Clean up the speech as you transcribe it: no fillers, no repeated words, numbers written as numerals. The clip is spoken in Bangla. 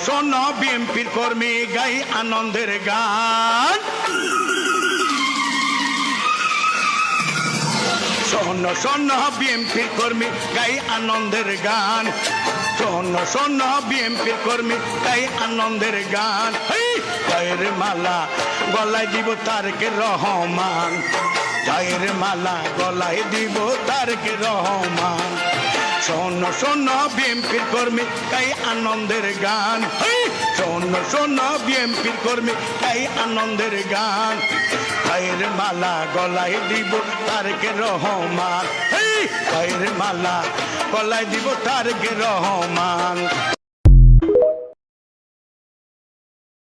শোনো বিএনপির কর্মী গাই আনন্দের গান। শোনো শোনো বিএনপির কর্মী গাই আনন্দের গান। শোনো শোনো বিএনপির কর্মী গাই আনন্দের গান। জয়ের মালা গলায় দিব তারেক রহমান। জয়ের মালা গলায় দিব তারেক রহমান। শোনো শোনো বিএনপির কর্মী গাই আনন্দের গান। শোনো শোনো বিএনপির কর্মী গাই আনন্দের গান। জয়ের মালা গলায় দিব তারেক রহমান। জয়ের মালা গলায় দিব তারেক রহমান।